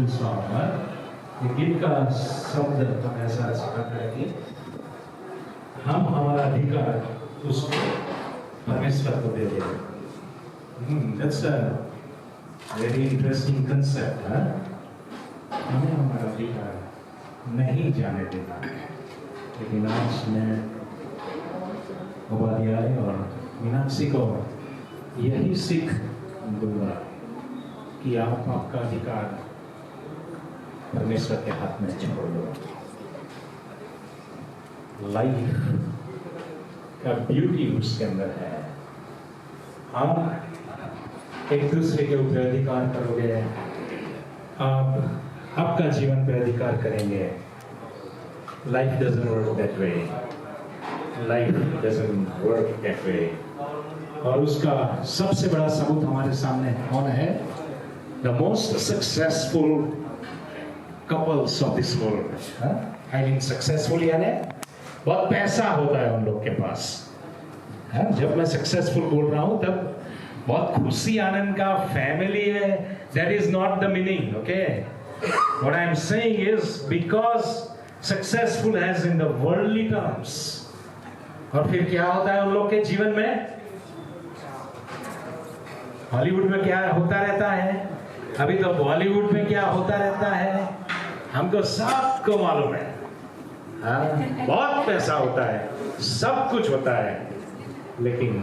Song, गीत का शब्द तो ऐसा सिखाता है कि हम हमारा अधिकार उसको परमेश्वर को दे दें। That's a very interesting concept है। हमें हमारा अधिकार नहीं जाने देना। लेकिन आज मैं उपाध्याय और मीनाक्षी को यही सीख दूंगा कि आप आपका अधिकार परमेश्वर के हाथ में छोड़ दो। लाइफ का ब्यूटी उसके अंदर है। आप एक दूसरे के ऊपर अधिकार करोगे, आप आपका जीवन पे अधिकार करेंगे। Life doesn't work that way. Life doesn't work that way. और उसका सबसे बड़ा सबूत हमारे सामने कौन है? The most successful couples of this world. I mean successful यानी बहुत पैसा होता है उन लोग के पास। जब मैं सक्सेसफुल बोल रहा हूं तब बहुत खुशी आनंद का फैमिली है। That is not the meaning, okay? What I am saying is because successful has in the worldly terms. और फिर क्या होता है उन लोग के जीवन में? हॉलीवुड में क्या होता रहता है, अभी तो बॉलीवुड में क्या होता रहता है, हमको सबको मालूम है। बहुत पैसा होता है, सब कुछ होता है, लेकिन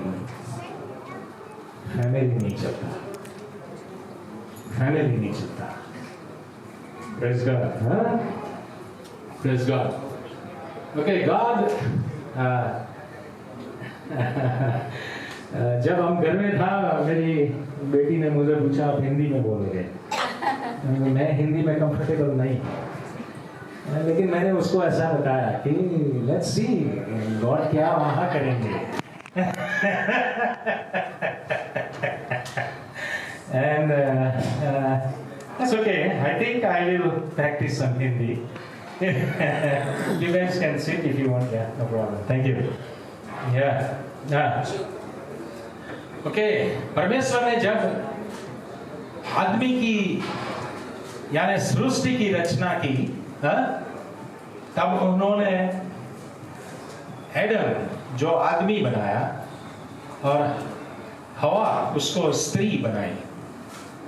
फैमिली नहीं चलता। फैमिली नहीं चलता। Praise God, praise God. Okay, God जब हम घर में था, मेरी बेटी ने मुझे पूछा आप हिंदी में बोलोगे? मैं हिंदी में कंफर्टेबल नहीं, लेकिन मैंने उसको ऐसा बताया कि लेट्स सी गॉड क्या वहां करेंगे। And that's okay, I think I will practise some Hindi. You guys can sit if you want, yeah, no problem. Thank you. Yeah. Okay, परमेश्वर ने जब आदमी की यानी सृष्टि की रचना की, तब उन्होंने एडम जो आदमी बनाया और हवा उसको स्त्री बनाई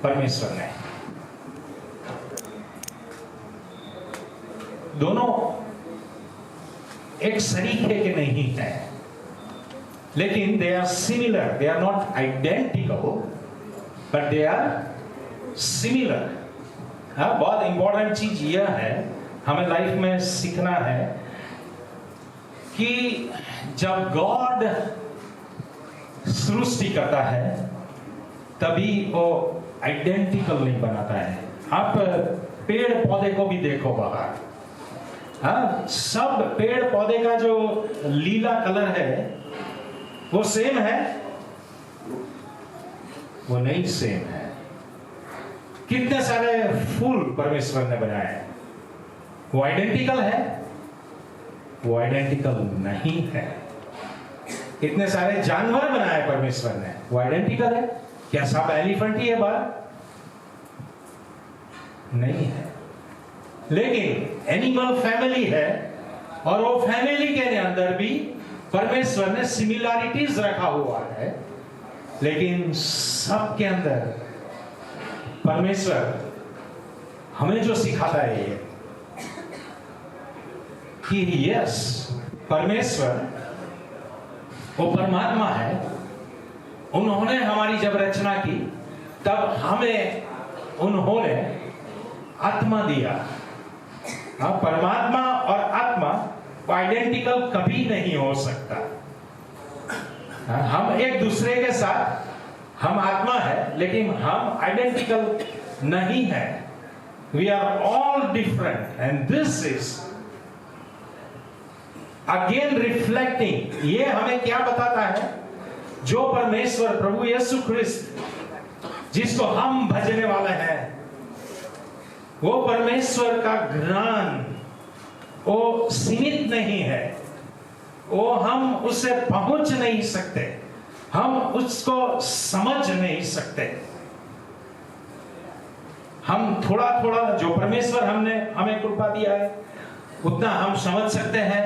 परमेश्वर ने। दोनों एक सरीखे के नहीं है, लेकिन they are similar. They are not identical, but they are similar. बहुत इंपॉर्टेंट चीज यह है, हमें लाइफ में सीखना है कि जब गॉड सृष्टि करता है तभी वो आइडेंटिकल नहीं बनाता है। आप पेड़ पौधे को भी देखो बाहर, सब पेड़ पौधे का जो लीला कलर है वो सेम है? वो नहीं सेम है। कितने सारे फूल परमेश्वर ने बनाए, वो आइडेंटिकल है? वो आइडेंटिकल नहीं है। कितने सारे जानवर बनाए परमेश्वर ने, वो आइडेंटिकल है? क्या सब एलिफेंट ही है बाहर? नहीं है। लेकिन एनिमल फैमिली है, और वो फैमिली के अंदर भी परमेश्वर ने सिमिलैरिटीज रखा हुआ है। लेकिन सबके अंदर परमेश्वर हमें जो सिखाता है ये कि यस, परमेश्वर वो परमात्मा है। उन्होंने हमारी जब रचना की तब हमें उन्होंने आत्मा दिया। परमात्मा और आत्मा आइडेंटिकल कभी नहीं हो सकता। हम एक दूसरे के साथ, हम आत्मा है लेकिन हम आइडेंटिकल नहीं है। We are all different and this is again reflecting. ये हमें क्या बताता है? जो परमेश्वर प्रभु यीशु ख्रिस्त जिसको हम भजने वाले हैं, वो परमेश्वर का ज्ञान वो सीमित नहीं है। वो हम उससे पहुंच नहीं सकते, हम उसको समझ नहीं सकते। हम थोड़ा थोड़ा जो परमेश्वर हमें कृपा दिया है उतना हम समझ सकते हैं,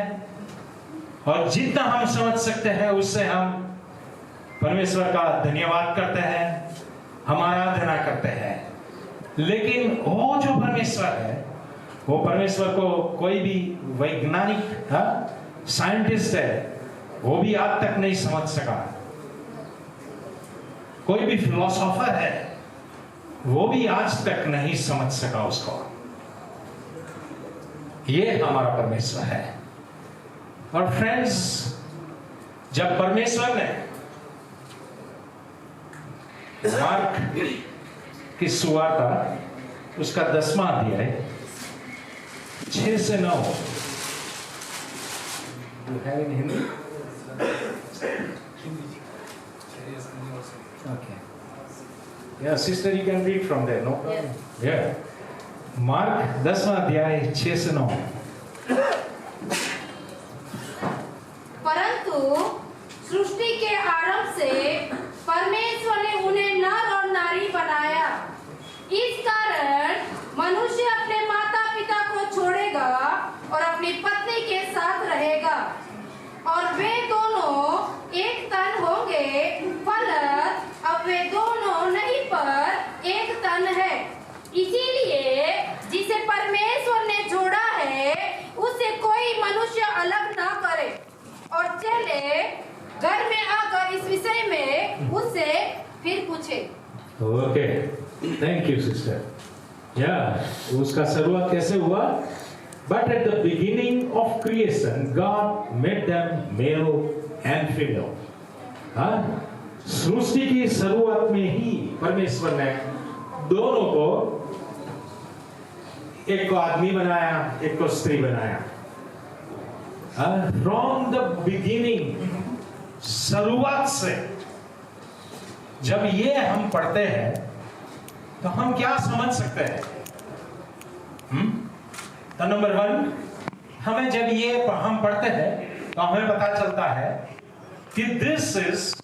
और जितना हम समझ सकते हैं उससे हम परमेश्वर का धन्यवाद करते हैं, हम आराधना करते हैं। लेकिन वो जो परमेश्वर है, वो परमेश्वर को कोई भी वैज्ञानिक साइंटिस्ट है वो भी आज तक नहीं समझ सका, कोई भी फिलोसोफर है वो भी आज तक नहीं समझ सका उसको। ये हमारा परमेश्वर है। और फ्रेंड्स, जब परमेश्वर ने मार्क की सुवार्ता उसका 10वां अध्याय 6 से 9, in Hindi? Okay. Yeah, sister, you can read from there, no problem. Yeah. Mark 10वां अध्याय 6 से 9। परंतु सृष्टि के आरंभ से परमेश्वर ने उन्हें नर और नारी बनाया। इस कारण मनुष्य अपने माता पिता को छोड़ेगा और अपनी पत्नी के साथ रहेगा और वे दोनों एक तन होंगे। फलत अब वे दोनों नहीं पर एक तन है। इसीलिए जिसे परमेश्वर ने जोड़ा है उसे कोई मनुष्य अलग ना करे। और चले घर में आकर इस विषय में उससे फिर पूछे। Okay, thank you sister. या उसका शुरुआत कैसे हुआ? But at the beginning of creation, God made them male and female. हाँ, सृष्टि की शुरुआत में ही परमेश्वर ने दोनों को, एक को आदमी बनाया, एक को स्त्री बनाया। From the beginning, शुरुआत से जब ये हम पढ़ते हैं तो हम क्या समझ सकते हैं? तो नंबर 1, हमें जब ये हम पढ़ते हैं तो हमें पता चलता है कि this is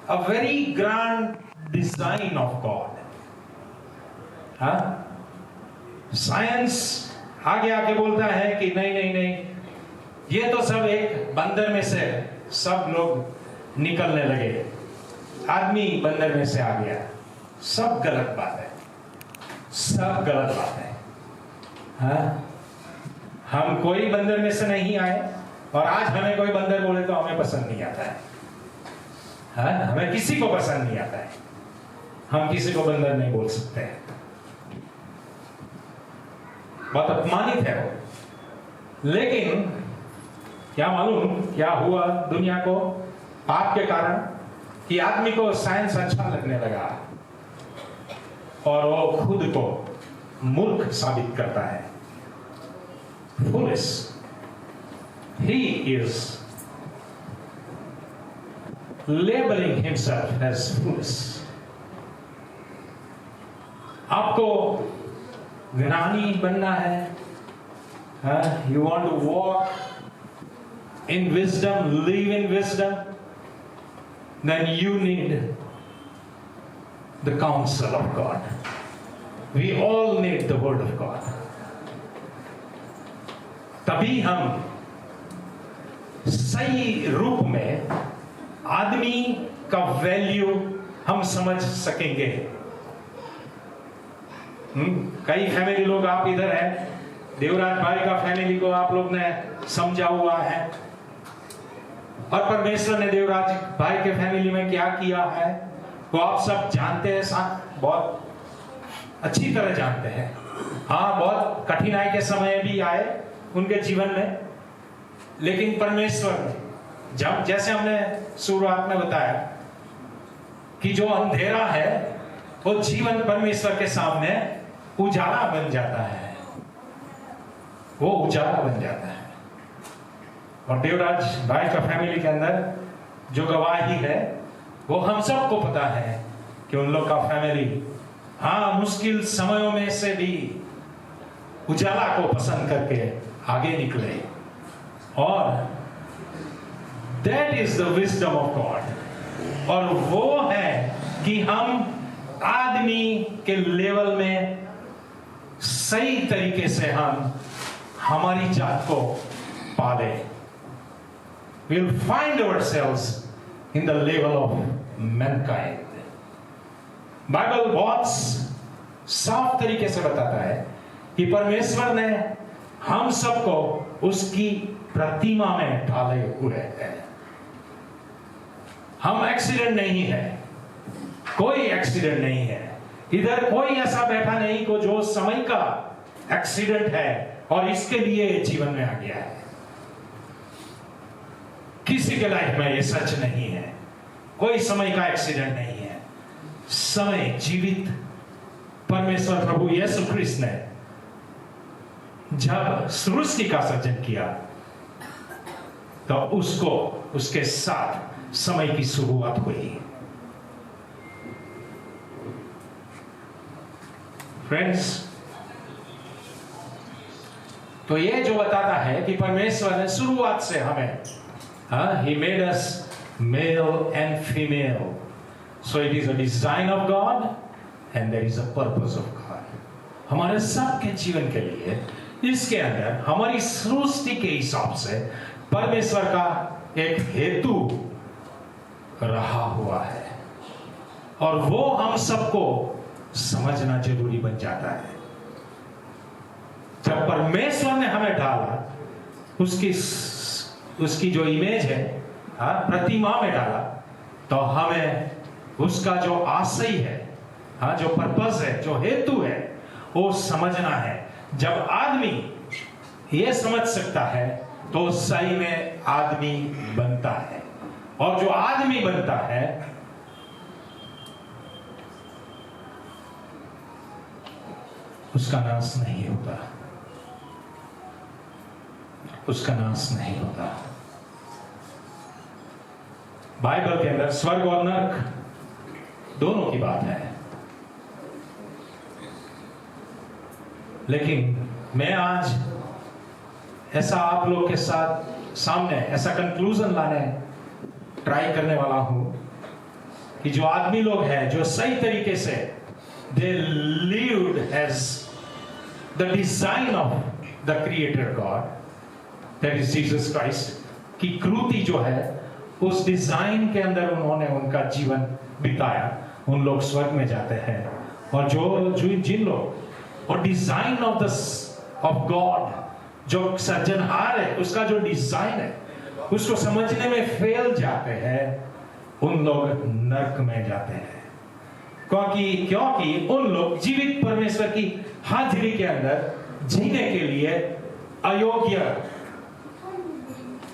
a very grand design of God. हाँ, साइंस आगे आके बोलता है कि नहीं नहीं नहीं, ये तो सब एक बंदर में से सब लोग निकलने लगे, आदमी बंदर में से आ गया। सब गलत बात है, सब गलत बात है। हाँ, हम कोई बंदर में से नहीं आए, और आज हमें कोई बंदर बोले तो हमें पसंद नहीं आता है। हाँ, हमें किसी को पसंद नहीं आता है, हम किसी को बंदर नहीं बोल सकते हैं, बहुत अपमानित है वो। लेकिन क्या मालूम क्या हुआ दुनिया को पाप के कारण, कि आदमी को साइंस अच्छा लगने लगा और वो खुद को मूर्ख साबित करता है। Foolish. He is labeling himself as foolish. आपको ज्ञानी बनना है, you want to walk in wisdom, live in wisdom, then you need the counsel of God. We all need the word of God. तभी हम सही रूप में आदमी का वैल्यू हम समझ सकेंगे। कई फैमिली लोग आप इधर हैं, देवराज भाई का फैमिली को आप लोग ने समझा हुआ है, और परमेश्वर ने देवराज भाई के फैमिली में क्या किया है वो आप सब जानते हैं, बहुत अच्छी तरह जानते हैं। हाँ, बहुत कठिनाई के समय भी आए उनके जीवन में, लेकिन परमेश्वर ने, जब जैसे हमने शुरुआत में बताया कि जो अंधेरा है वो जीवन परमेश्वर के सामने उजाला बन जाता है, वो उजाला बन जाता है। और देवराज भाई का फैमिली के अंदर जो गवाही है वो हम सबको पता है कि उन लोग का फैमिली हाँ मुश्किल समयों में से भी उजाला को पसंद करके आगे निकले, और that is the wisdom of God. और वो है कि हम आदमी के लेवल में सही तरीके से हम हमारी जात को पाले। We'll find ourselves in the level of mankind. Bible बहुत साफ तरीके से बताता है कि परमेश्वर ने हम सबको उसकी प्रतिमा में ढाले हुए हैं। हम एक्सीडेंट नहीं है, कोई एक्सीडेंट नहीं है। इधर कोई ऐसा बैठा नहीं को जो समय का एक्सीडेंट है और इसके लिए जीवन में आ गया है। किसी के लाइफ में ये सच नहीं है। कोई समय का एक्सीडेंट नहीं है। समय जीवित परमेश्वर प्रभु यीशु ख्रिस्त ने जब सृष्टि का सृजन किया तो उसको उसके साथ समय की शुरुआत हुई। फ्रेंड्स, तो ये जो बताता है कि परमेश्वर ने शुरुआत से हमें He made us male and female. So it is a design of God and there is a purpose of God. हमारे सबके जीवन के लिए इसके अंदर हमारी सृष्टि के हिसाब से परमेश्वर का एक हेतु रहा हुआ है और वो हम सबको समझना जरूरी बन जाता है। जब परमेश्वर ने हमें डाला, उसकी जो इमेज है, प्रतिमा में डाला, तो हमें उसका जो आशय है, जो पर्पस है, जो हेतु है, वो समझना है। जब आदमी ये समझ सकता है तो सही में आदमी बनता है और जो आदमी बनता है उसका नाश नहीं होता, उसका नाश नहीं होता। बाइबल के अंदर स्वर्ग और नरक दोनों की बात है, लेकिन मैं आज ऐसा आप लोग के साथ सामने ऐसा कंक्लूजन लाने ट्राई करने वाला हूं कि जो आदमी लोग हैं जो सही तरीके से they lived as the design of the creator God, that is Jesus Christ, की कृति जो है उस डिजाइन के अंदर उन्होंने उनका जीवन बिताया, उन लोग स्वर्ग में जाते हैं। और जिन लोग और डिजाइन ऑफ गॉड, जो सृजनहार है उसका जो डिजाइन है उसको समझने में फेल जाते हैं, उन लोग नरक में जाते हैं। क्योंकि उन लोग जीवित परमेश्वर की हाजिरी के अंदर जीने के लिए अयोग्य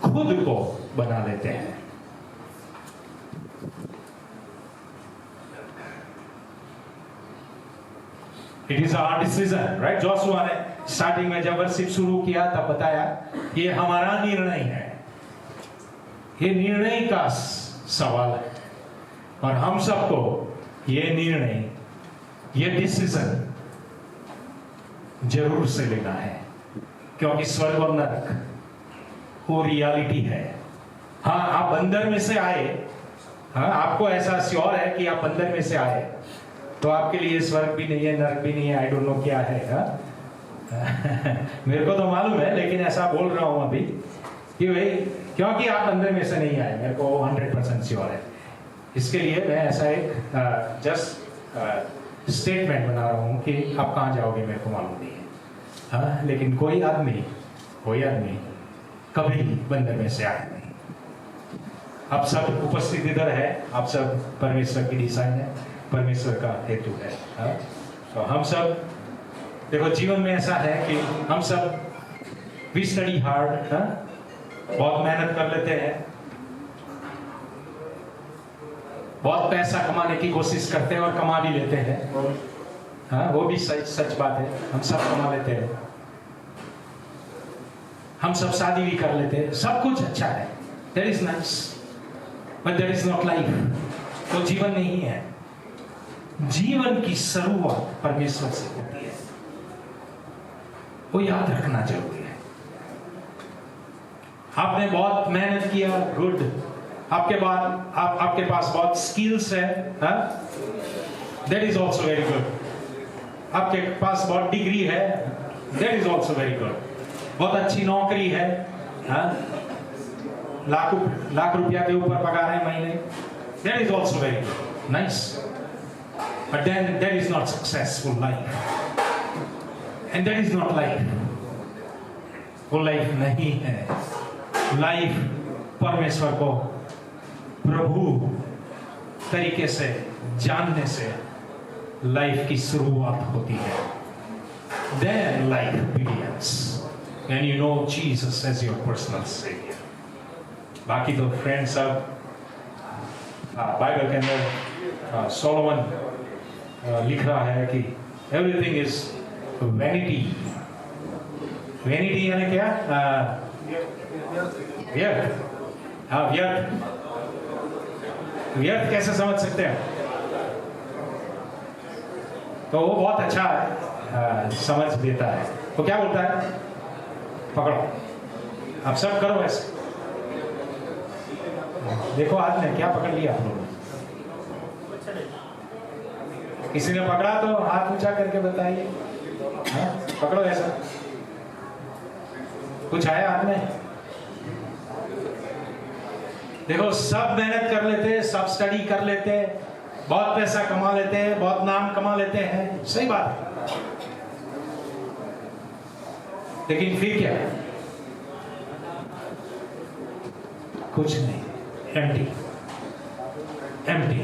खुद को बना लेते हैं। It is our decision, right? Joshua ने स्टार्टिंग में जब वर्शिप शुरू किया तब बताया ये हमारा निर्णय है, ये निर्णय का सवाल है और हम सबको ये निर्णय, ये डिसीजन जरूर से लेना है, क्योंकि स्वर्ग और नरक वो रियलिटी है। हाँ, आप अंदर में से आए, हाँ, आपको ऐसा श्योर है कि आप अंदर में से आए तो आपके लिए स्वर्ग भी नहीं है, नरक भी नहीं है, आई डोंट नो क्या है। मेरे को तो मालूम है, लेकिन ऐसा बोल रहा हूं अभी कि भाई क्योंकि आप अंदर में से नहीं आए, मेरे को 100% श्योर है। इसके लिए मैं ऐसा एक जस्ट स्टेटमेंट बना रहा हूं कि आप कहां जाओगे मेरे को मालूम नहीं है। हाँ, लेकिन कोई आदमी कभी बंदर में से आए नहीं। आप सब उपस्थित इधर है, आप सब परमेश्वर की डिजाइन है, परमेश्वर का हेतु है। हाँ? तो हम सब देखो, जीवन में ऐसा है कि हम सब वी स्टडी हार्ड, बहुत मेहनत कर लेते हैं, बहुत पैसा कमाने की कोशिश करते हैं और कमा भी लेते हैं। हाँ, वो भी सच बात है, हम सब कमा लेते हैं, हम सब शादी भी कर लेते हैं, सब कुछ अच्छा है, that is nice, but that is not life। तो जीवन नहीं है। जीवन की शुरुआत परमेश्वर से होती है, वो याद रखना जरूरी है। आपने बहुत मेहनत किया, गुड, आपके पास बहुत स्किल्स है, that is also very good, आपके पास बहुत डिग्री है, that is also very good. बहुत अच्छी नौकरी है, हाँ? लाख रुपया के ऊपर पगार है महीने, that is also very good, nice. But then that is not successful life, and that is not life. वो लाइफ नहीं है। लाइफ परमेश्वर को प्रभु तरीके से जानने से लाइफ की शुरुआत होती है। Then life begins when you know Jesus as your personal Savior. बाकी तो फ्रेंड्स सब बाइबल के अंदर सोलोमन लिख रहा है कि एवरीथिंग इज वैनिटी। वैनिटी यानी क्या? व्यर्थ। हाँ, व्यर्थ। व्यर्थ कैसे समझ सकते हैं? तो वो बहुत अच्छा समझ देता है। वो क्या बोलता है? पकड़ो, आप सब करो ऐसे। देखो हाथ में क्या पकड़ लिया आप लोगों ने? किसी ने पकड़ा तो हाथ ऊंचा करके बताइए। पकड़ो ऐसा। कुछ आया हाथ में? देखो, सब मेहनत कर लेते, सब स्टडी कर लेते, बहुत पैसा कमा लेते हैं, बहुत नाम कमा लेते हैं, सही बात है। लेकिन फिर क्या? कुछ नहीं, एम्प्टी। एम्प्टी।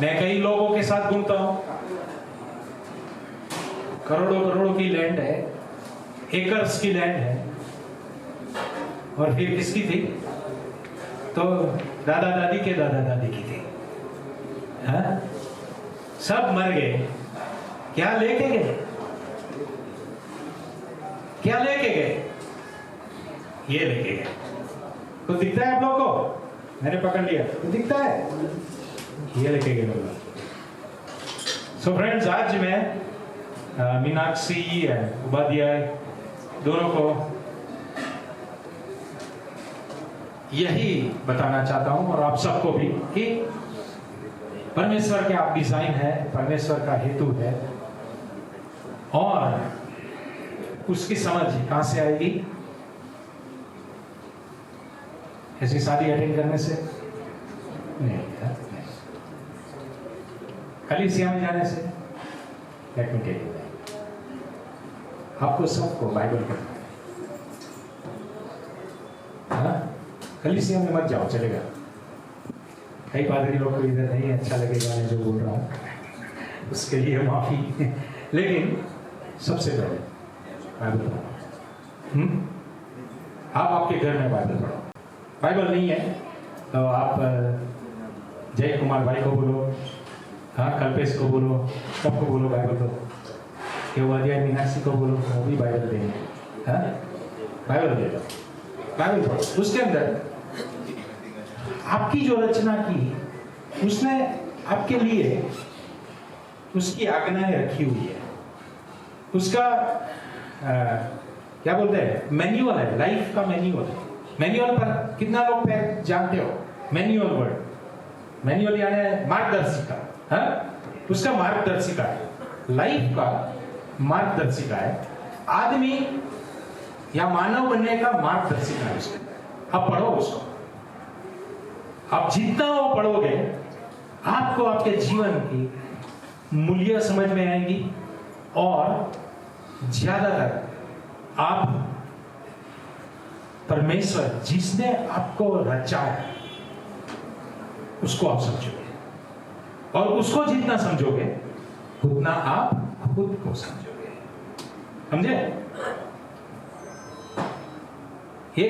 मैं कई लोगों के साथ घूमता हूं, करोड़ों करोड़ों की लैंड है, एकर्स की लैंड है, और फिर किसकी थी? तो दादा दादी के दादा दादी की थी। हाँ? सब मर गए, क्या लेके गए? क्या लेके गए? ये लेके गए। तो दिखता है आप लोग को? मैंने पकड़ लिया तो दिखता है, ये लेके गए लोग। सो फ्रेंड्स, आज मैं मीनाक्षी उपाध्याय दोनों को यही बताना चाहता हूं, और आप सबको भी, कि परमेश्वर के आप डिजाइन है, परमेश्वर का हेतु है, और उसकी समझ कहां से आएगी? ऐसी शादी अटेंड करने से नहीं, कलीसिया में जाने से। लेट मी टेल यू, आपको सबको बाइबल पढ़ना है। हाँ? कलीसिया में मत जाओ, चलेगा। कई पादरी लोग को इधर नहीं अच्छा लगेगा मैं जो बोल रहा हूँ, उसके लिए माफी। लेकिन सबसे पहले बाइबल पढ़ो। आप आपके घर में बाइबल पढ़ो। बाइबल नहीं है तो आप जय कुमार भाई को बोलो, हाँ, कल्पेश को बोलो, सबको बोलो बाइबल दो। केवल मीनाक्षी को बोलो, वो भी बाइबल देंगे। हाँ, बाइबल दे दो, बाइबल पढ़ो। उसके अंदर आपकी जो रचना की, उसने आपके लिए उसकी आज्ञाएं रखी हुई है। उसका क्या बोलते हैं? मैन्युअल है, लाइफ का मैन्युअल है। मैन्युअल पर कितना लोग जानते हो? मैन्युअल वर्ड, मैन्युअल यानी मार्गदर्शिका। हाँ? उसका मार्गदर्शिका है, लाइफ का मार्गदर्शिका है। आदमी या मानव बनने का मार्गदर्शिका है उसका। आप पढ़ो उसको। आप जितना वो पढ़ोगे, आपको आपके जीवन की मूल्य समझ में आएगी, और ज्यादातर आप परमेश्वर जिसने आपको रचा है उसको आप समझोगे, और उसको जितना समझोगे उतना आप खुद को समझोगे। समझे? ये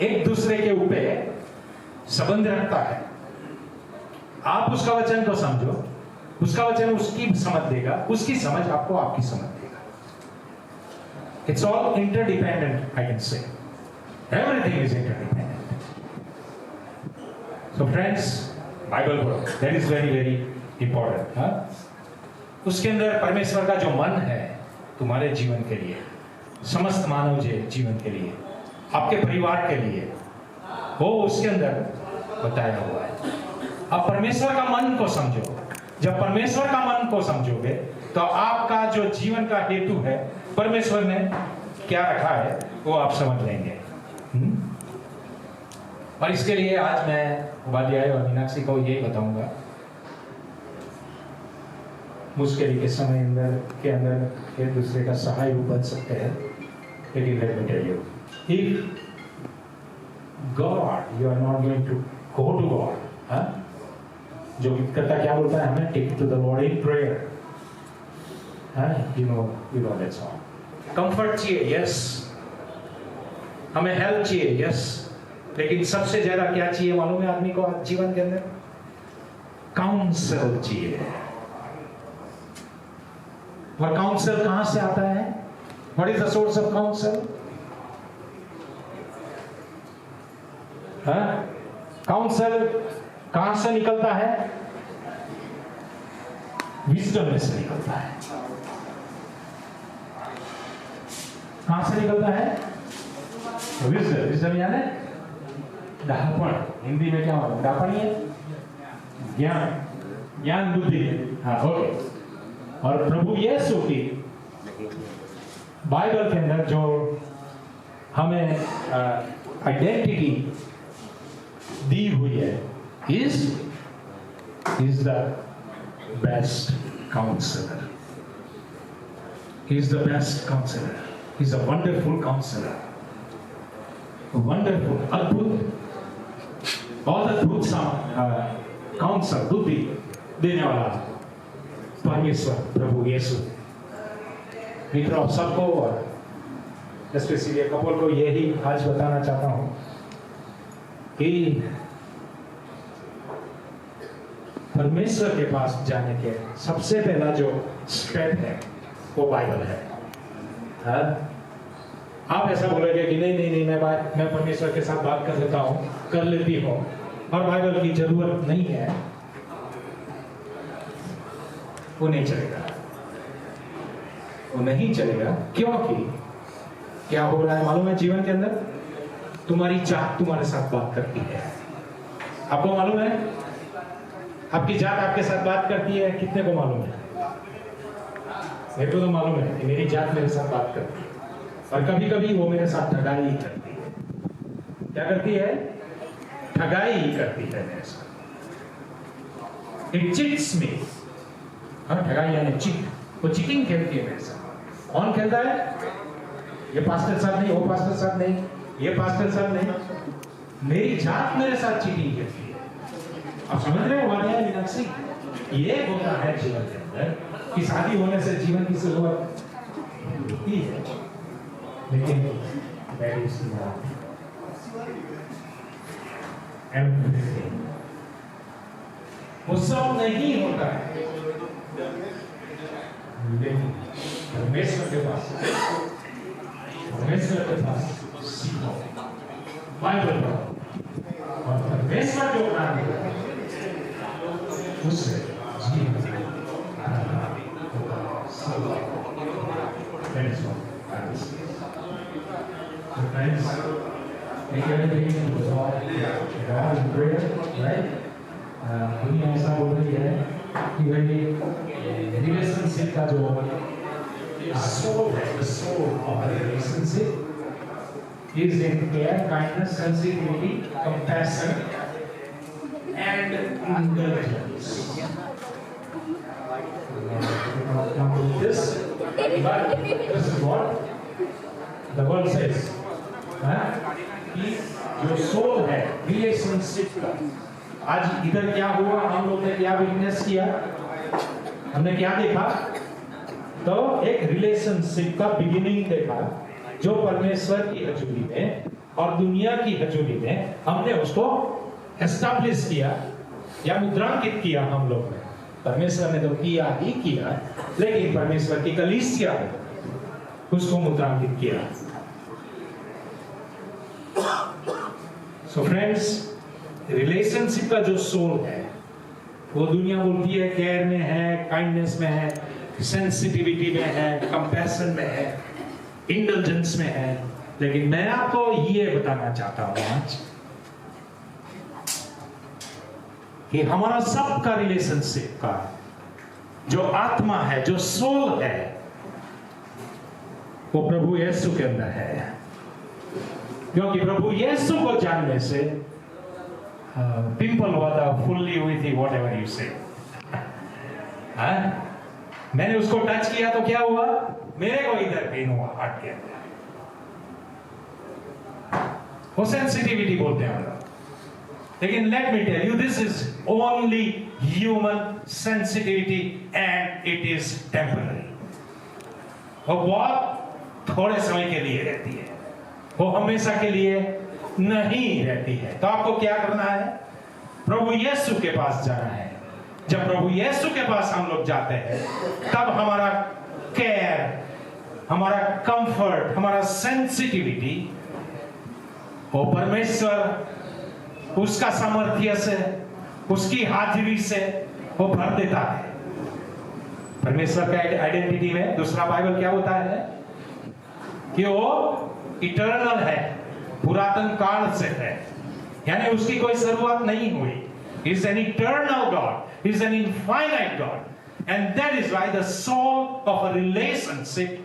एक दूसरे के ऊपर संबंध रखता है। आप उसका वचन को समझो, उसका वचन उसकी समझ देगा, उसकी समझ आपको आपकी समझ देगा। It's all interdependent, I can say. Everything is interdependent. So friends, Bible पढ़ो, that is very very important. उसके अंदर परमेश्वर का जो मन है तुम्हारे जीवन के लिए, समस्त मानव जीवन के लिए, आपके परिवार के लिए, वो उसके अंदर बताया हुआ है। आप परमेश्वर का मन को समझो, जब परमेश्वर का मन को समझोगे तो आपका जो जीवन का हेतु है, परमेश्वर ने क्या रखा है, वो आप समझ लेंगे। और इसके लिए आज मैं उपाध्याय और मीनाक्षी को यही बताऊंगा। मुश्किल के समय के अंदर एक दूसरे का सहाय बन सकते हैं, लेकिन let me tell you, if God you are not going to go to God, जो गीतकर्ता क्या बोलता है, हमें take to the Lord in prayer, you know that song. Comfort चाहिए, यस, हमें हेल्प चाहिए, यस, लेकिन सबसे ज्यादा क्या चाहिए मालूम है आदमी को जीवन के अंदर? काउंसल चाहिए। और काउंसल कहां से आता है? What is the source of counsel? Counsel कहां से निकलता है? विजडम में से निकलता है। कहां से निकलता है? विजडम। विजडम यानी दाहपण, हिंदी में क्या होगा? दाहपण है ज्ञान, ज्ञान बुद्धि। हाँ, ओके। और प्रभु यीशु की बाइबल के अंदर जो हमें आइडेंटिटी दी हुई है, is the best counselor. He is the best counselor. He is a wonderful counselor. Wonderful, अद्भुत, बहुत अद्भुत सा काउंसल, बुद्धि देने वाला परमेश्वर प्रभु यीशु। मित्रों, आप सबको और स्पेशली कपल को यही आज बताना चाहता हूं कि परमेश्वर के पास जाने के सबसे पहला जो स्टेप है वो बाइबल है। आप ऐसा बोलोगे कि नहीं मैं परमेश्वर के साथ बात कर लेती हूँ और बाइबल की जरूरत नहीं है, वो नहीं चलेगा, वो नहीं चलेगा। क्योंकि क्या हो रहा है मालूम है? जीवन के अंदर तुम्हारी जात तुम्हारे साथ बात करती है। आपको मालूम है? आपकी जात आपके साथ बात करती है। कितने को मालूम है? मेरे को तो मालूम है कि मेरी जात मेरे साथ बात करती है, और कभी कभी वो मेरे साथ ठगाई ही करती है। क्या करती है? ठगाई ही करती है मेरे साथ। It cheats me. हाँ, ठगाई यानी चीट। वो चीटिंग खेलती है मेरे साथ। कौन खेलता है? ये पास्टर साहब नहीं, वो पास्टर साहब नहीं, ये पास्टर साहब नहीं, मेरी जात मेरे साथ चीटिंग खेलती है। आप समझ रहे हो वादिया मीनाक्षी? ये होता है जीवन के अंदर कि शादी होने से जीवन की शुरुआत होती है, लेकिन वो सब नहीं होता है। लेकिन परमेश्वर के पास सीखो, बाइबल पढ़ो, और परमेश्वर जो ज्ञान देता है उससे जीवन दुनिया ऐसा बोल रही है कि भाई रिलेशनशिप का जो सोल है, the soul of a relationship is in care, kindness, sensitivity, compassion, and indulgence. This is what the word says. कि जो सोल है रिलेशनशिप का, आज इधर क्या हुआ, हम लोग ने क्या विटनेस किया, हमने क्या देखा? तो एक रिलेशनशिप का बिगिनिंग देखा जो परमेश्वर की हजूरी में और दुनिया की हजूरी में हमने उसको एस्टैब्लिश किया या मुद्रांकित किया। हम लोग ने, परमेश्वर ने तो किया ही किया, लेकिन परमेश्वर की कलीसिया ने उसको मुद्रांकित किया। सो फ्रेंड्स, रिलेशनशिप का जो सोल है वो दुनिया बोलती है केयर में है, काइंडनेस में है, सेंसिटिविटी में है, कंपैशन में है, इंडल्जेंस में है। लेकिन मैं आपको ये बताना चाहता हूं आज कि हमारा सबका रिलेशनशिप का जो आत्मा है, जो सोल है, वो प्रभु यीशु के अंदर है। क्योंकि प्रभु यीशु को जानने से पिंपल हुआ था फुल्ली हुई थी, वॉट एवर यू से। मैंने उसको टच किया तो क्या हुआ, मेरे को इधर पेन हुआ हार्ट के अंदर। वो सेंसिटिविटी बोलते हैं हम लोग। लेकिन let me tell you, this is only human sensitivity and it is temporary. वो बहुत थोड़े समय के लिए रहती है, वो हमेशा के लिए नहीं रहती है। तो आपको क्या करना है, प्रभु यीशु के पास जाना है। जब प्रभु यीशु के पास हम लोग जाते हैं, तब हमारा केयर, हमारा कंफर्ट, हमारा सेंसिटिविटी, वो परमेश्वर उसका सामर्थ्य से, उसकी हाजिरी से वो भर देता है। परमेश्वर का आइडेंटिटी में दूसरा बाइबल क्या होता है कि वो इटर्नल है, पुरातन काल से है, यानी उसकी कोई शुरुआत नहीं हुई। He is an eternal God. He is an infinite God. And that is why the soul of a relationship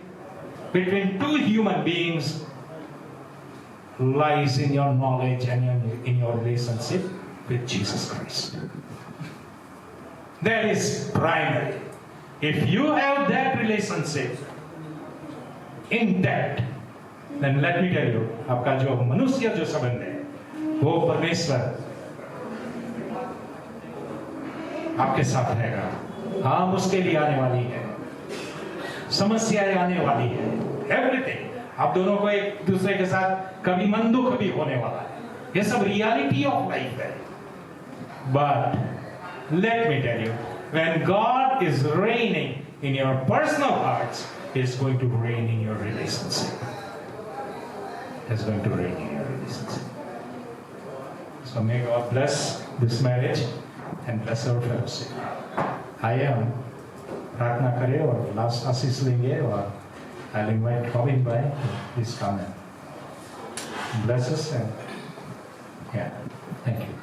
between two human beings lies in your knowledge and in your relationship with Jesus Christ. That is primary. If you have that relationship intact, then let me tell you, आपका जो मनुष्य जो संबंध है, वो परमेश्वर आपके साथ रहेगा। हाँ, मुश्किल आने वाली है, समस्याएं आने वाली है, एवरीथिंग। आप दोनों को एक दूसरे के साथ कभी मन दुख भी होने वाला है, ये सब रियलिटी ऑफ लाइफ है। But let me tell you, when God is reigning in your personal hearts, he is going to reign in your relationship. He is going to reign in your relationship. So may God bless this marriage and bless our fellowship. I am प्रार्थना करें और last आशीष लेंगे, और I'll invite Robin by his comment. Bless us and yeah, thank you.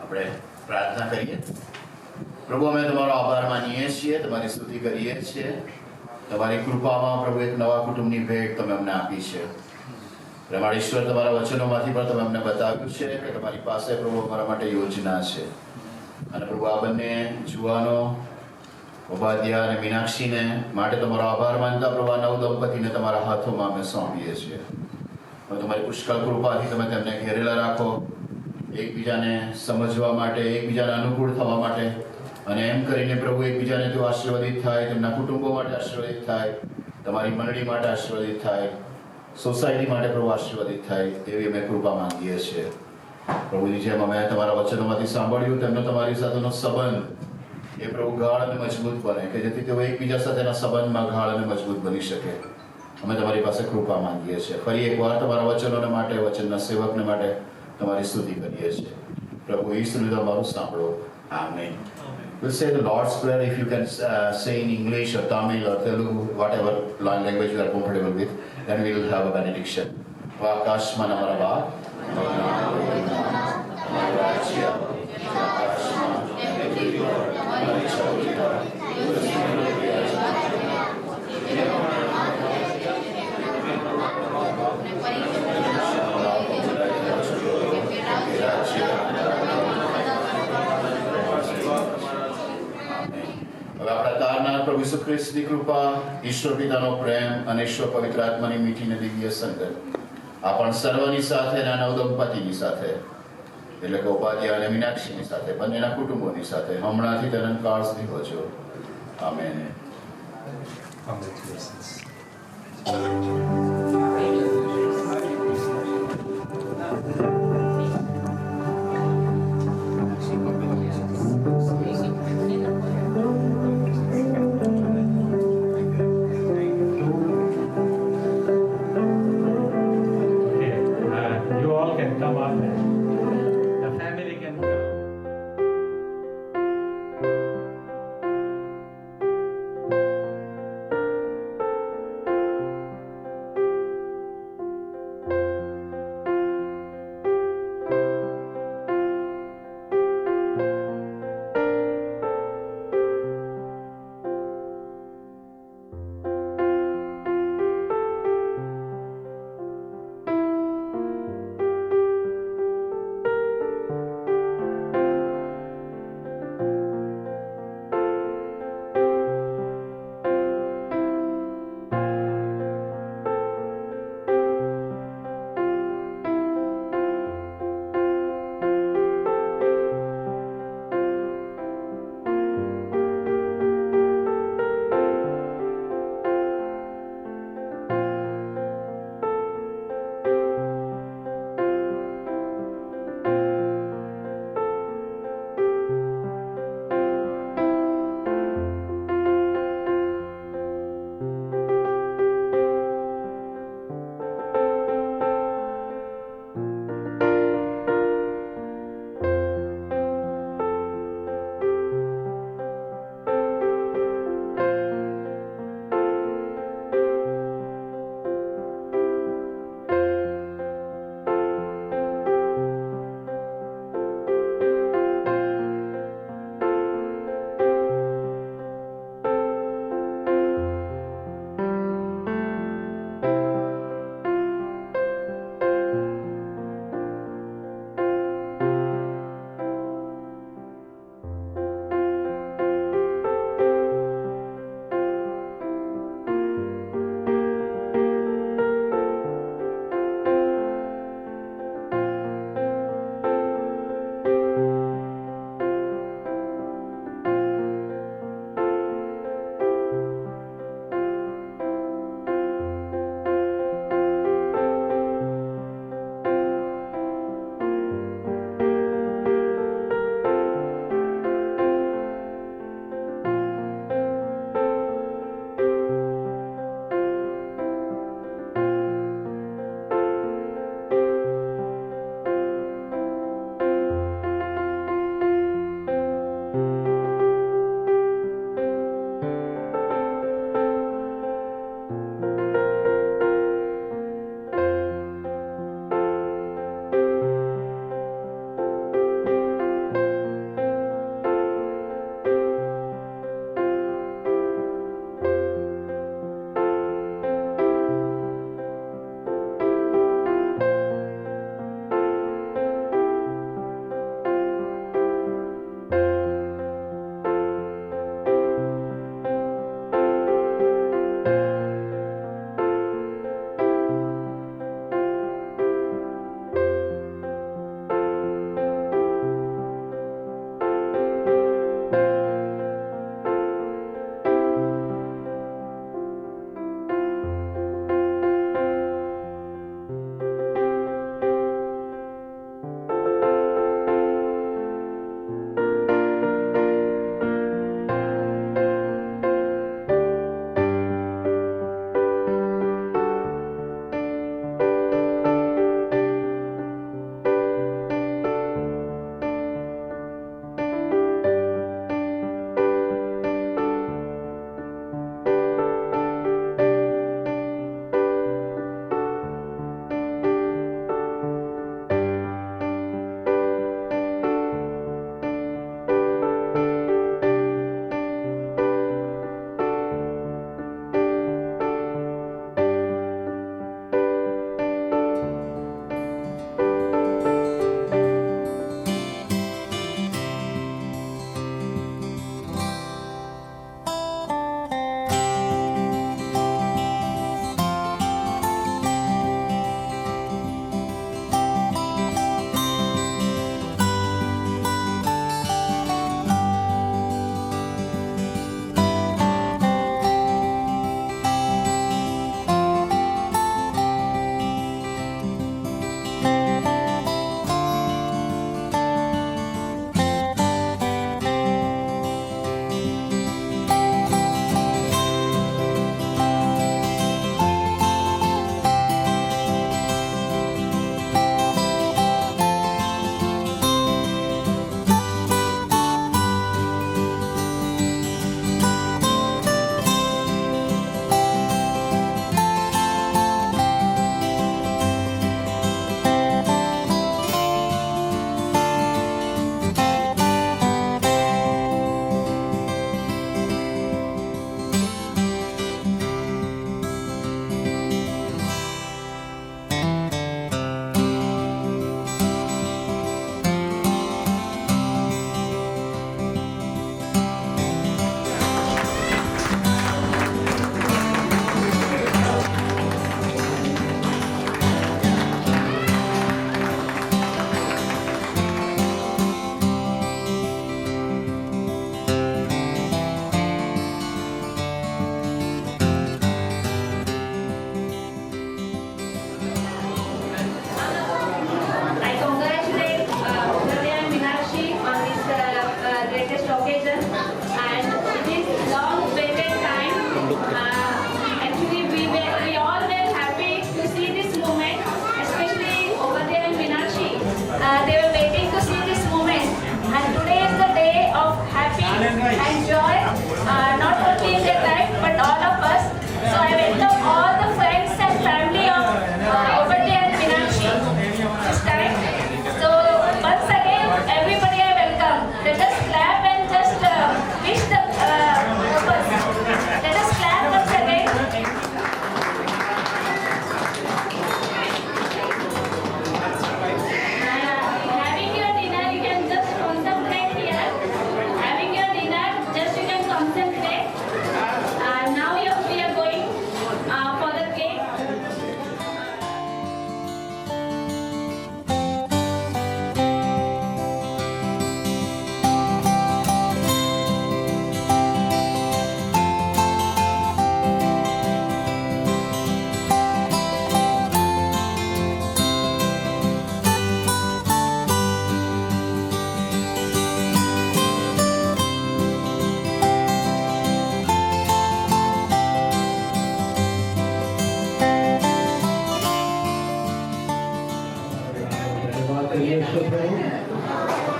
આપણે પ્રાર્થના કરીએ. પ્રભુ, અમે તમારો આભાર માનીએ છીએ, તમારી સ્તુતિ કરીએ છીએ. તમારી કૃપામાં પ્રભુ એક નવા કુટુંબની ભેટ તમે અમને આપી છે. પ્રેમાળ ઈશ્વર, તમારા વચનોમાંથી પણ તમે અમને બતાવ્યું છે કે તમારી પાસે પ્રભુ અમારા માટે યોજના છે. અને પ્રભુ, આ બંને જુવાનો ઓબાદ્યા અને મીનાક્ષીને માટે તમારો આભાર માનતા પ્રભુ, આ નવ દંપતીને તમારા હાથોમાં અમે સોંપીએ છીએ. તમારી પુષ્કળ કૃપાથી તમે તેમને ઘેરેલા રાખો, એકબીજાને સમજવા માટે, એકબીજાને અનુકૂળ થવા માટે, અને એમ કરીને પ્રભુ એકબીજાને જો આશીર્વાદિત થાય, તેમના કુટુંબો માટે આશીર્વાદિત થાય, તમારી મંડળી માટે આશીર્વાદિત થાય, સોસાયટી માટે પ્રભુ આશીર્વાદિત થાય, એવી અમે કૃપા માંગીએ છીએ. પ્રભુની જેમ અમે તમારા વચનોમાંથી સાંભળ્યું, તેમનો તમારી સાથેનો સંબંધ એ પ્રભુ ગાઢ અને મજબૂત બને, કે જેથી તેઓ એકબીજા સાથેના સંબંધમાં ગાઢ અને મજબૂત બની શકે. અમે તમારી પાસે કૃપા માંગીએ છીએ. ફરી એકવાર તમારા વચનોને માટે, વચનના સેવકને માટે તમારી સ્તુતિ કરીએ છીએ. પ્રભુ ઈસુનું અમારું સાંભળો. Amen. We'll say the Lord's Prayer. If you can say in English or Tamil or Telugu, whatever language you are comfortable with, then we will have a benediction. Vakashman Amarava. પ્રભુ ઈસુ ખ્રિસ્તની કૃપા, ઈશ્વર પિતાનો પ્રેમ અને ઈશ્વર પવિત્ર આત્માની મીઠી ને દિવ્ય સંગત આપણ સર્વની સાથે અને નવ દંપતીની સાથે, એટલે કે ઉપાધ્યાય અને મીનાક્ષીની સાથે, બંનેના કુટુંબોની સાથે હમણાંથી અનંત કાળ સુધી હોજો. આમેન. Congratulations.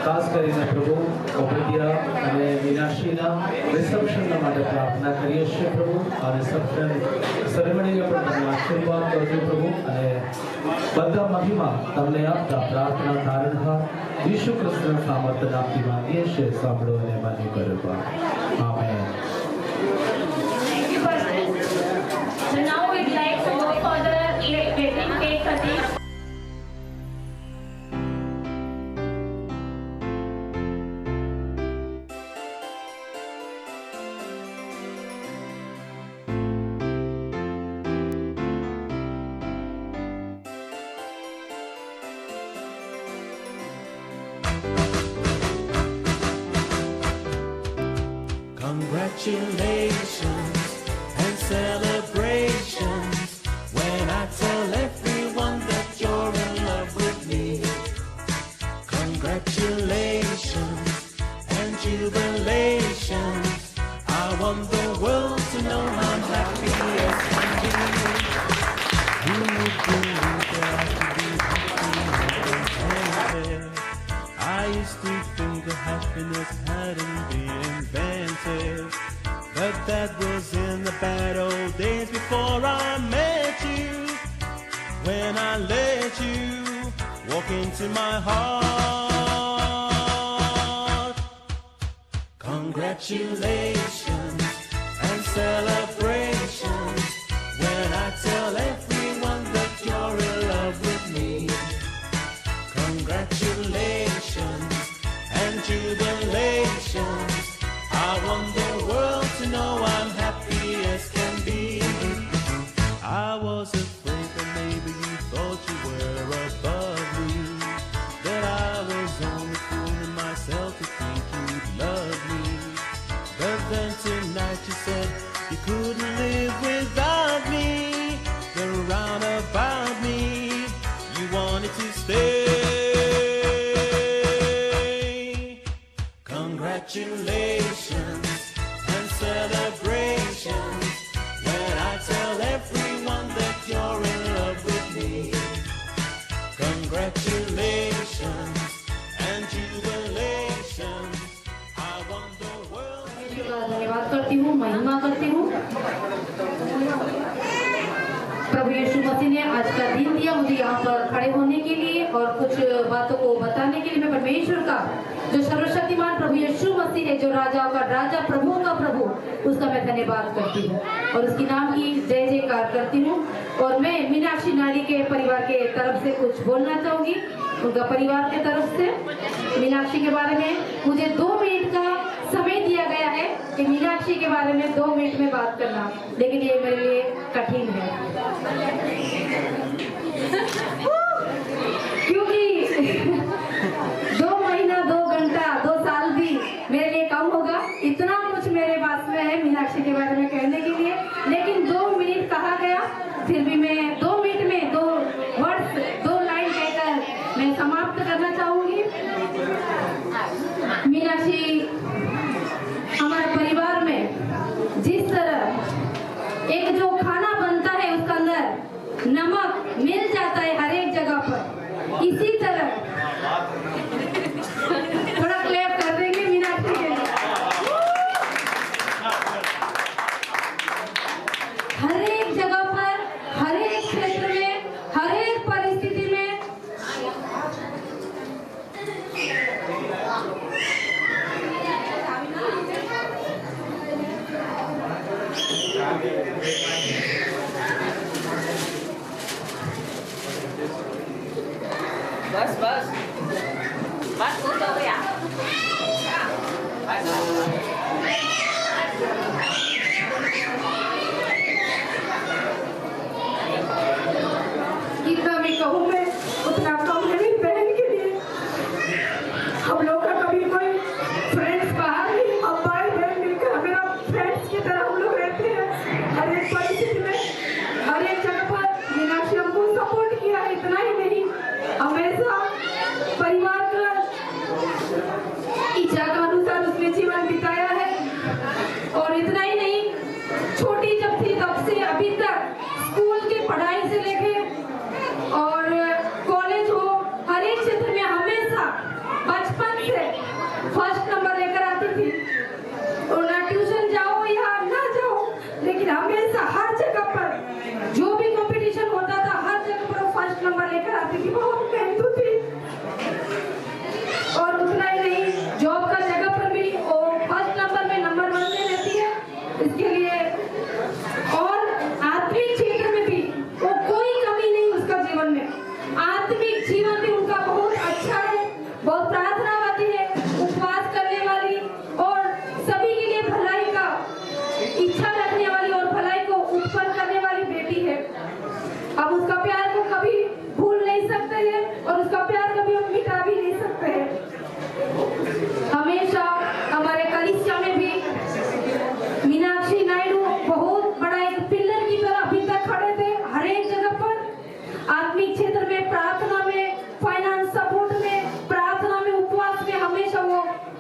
ખાસ કરીને પ્રભુ ઓબેદિયા અને મીનાક્ષીના રિસેપ્શનના માટે પ્રાર્થના કરીએ છીએ પ્રભુ આ રિસેપ્શન સેરેમનીને પણ તમે આશીર્વાદ કરજો પ્રભુ અને બધા મહિમા તમને આપતા પ્રાર્થના તારણહાર ઈસુ ખ્રિસ્તના સામર્થ્ય નામથી માંગીએ છીએ સાંભળો અને માન્ય કરો amen. Thank you, Pastor. So now we'd like to go for the wedding cake cutting. Congratulations and celebrations when I tell everyone that you're in love with me. Congratulations and jubilations. I want the world to know I'm happy as can be. Who would believe that I could be happy? I used to think that happiness hadn't been invented, but that was in the bad old days before I met you. When I let you walk into my heart. Congratulations and celebrations when I tell everyone that you're in love with me. Congratulations and jubilations. I want the world to know I'm happy as can be. I was afraid that maybe you thought you were above me, that I was only fooling myself to think you'd love me. But then tonight you said you couldn't live without me. Then round about me you wanted to stay. Congratulations and celebrations when I tell everyone that you're in love with me. Congratulations and jubilations. I want the world. धन्यवाद करती हूँ, महिमा करती हूँ। प्रभु यीशु मसीह ने आज का दिन दिया मुझे यहाँ पर खड़े होने के लिए और कुछ बातों को बताने के लिए। मैं परमेश्वर का जो सर्वशक्तिमान प्रभु यीशु मसीह है, जो राजाओं का राजा, प्रभुओं का प्रभु, उसका मैं धन्यवाद करती हूँ और उसकी नाम की जय जयकार करती हूँ। और मैं मीनाक्षी नारी के परिवार के तरफ से कुछ बोलना चाहूंगी, उनका परिवार के तरफ से। मीनाक्षी के बारे में मुझे 2 मिनट का समय दिया गया है कि मीनाक्षी के बारे में 2 मिनट में बात करना, लेकिन ये मेरे लिए कठिन है क्योंकि 2 महीना, 2 घंटा, 2 साल भी मेरे लिए कम होगा। इतना कुछ मेरे पास में है मीनाक्षी के बारे में कहने के लिए, लेकिन 2 मिनट कहा गया, फिर भी मैं 2 मिनट में 2 वर्ड्स, 2 लाइन कहकर मैं समाप्त करना चाहूंगी। मीनाक्षी हमारे परिवार में जिस तरह एक जो खाना बनता है उसके अंदर नमक मिल जाता है हर एक जगह पर, इसी तरह थोड़ा क्लैप कर देंगे मीनाक्षी के लिए। हर एक जगह पर, हर एक क्षेत्र में, हर एक परिस्थिति में बस बस बस हो गया। कितना भी कहूँ मैं उतना कम है मेरी बहन के लिए। हम लोग का कभी कोई फ्रेंड्स बाहर नहीं, हम भाई बहन मिलकर हमें फ्रेंड्स की तरह हम लोग रहते हैं। हर एक परिस्थिति में, हर एक जगह पर मीनाक्षी हमको सपोर्ट किया है। इतना ही नहीं, हमेशा परिवार का इच्छा का अनुसार उसने जीवन बिताया है। और इतना ही नहीं, छोटी जब थी तब से अभी तक स्कूल की पढ़ाई से लेके और कॉलेज हो, हर एक क्षेत्र में हमेशा बचपन से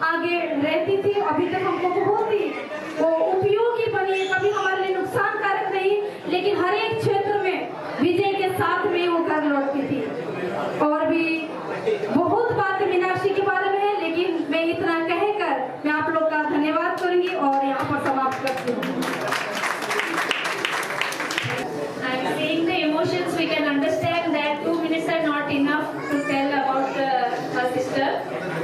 आगे रहती थी, अभी तक हमको बहुत ही वो उपयोगी बनी है, कभी हमारे लिए नुकसानकारक नहीं, लेकिन हर एक क्षेत्र में विजय के साथ में वो घर लौटती थी। और भी बहुत बातें मीनाक्षी के बारे में है, लेकिन मैं इतना कहकर मैं आप लोग का धन्यवाद करूंगी और यहाँ पर समाप्त करती हूँ। And seeing the emotions, we can understand that 2 minutes are not enough to tell about her sister.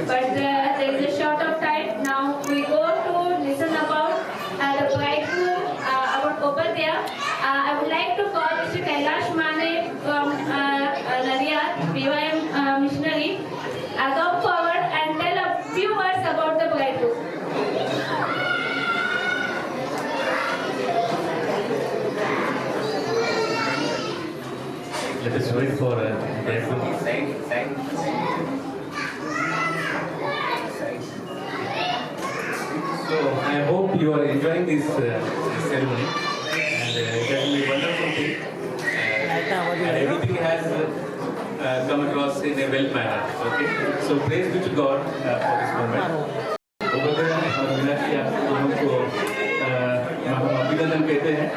But there is a short of time. Now we go to listen about the bridegroom, about Obadiah. I would like to call Mr. Kailash Mane from Nariyat, BYM missionary, come forward and tell a few words about the bridegroom. Let us wait for bridegroom. So I hope you are enjoying this ceremony, and that will be a wonderful thing. And everything has come across in a well manner. Okay, so praise be to God for this moment. Obadiah और मीनाक्षी आप दोनों को हम अभिनंदन कहते हैं.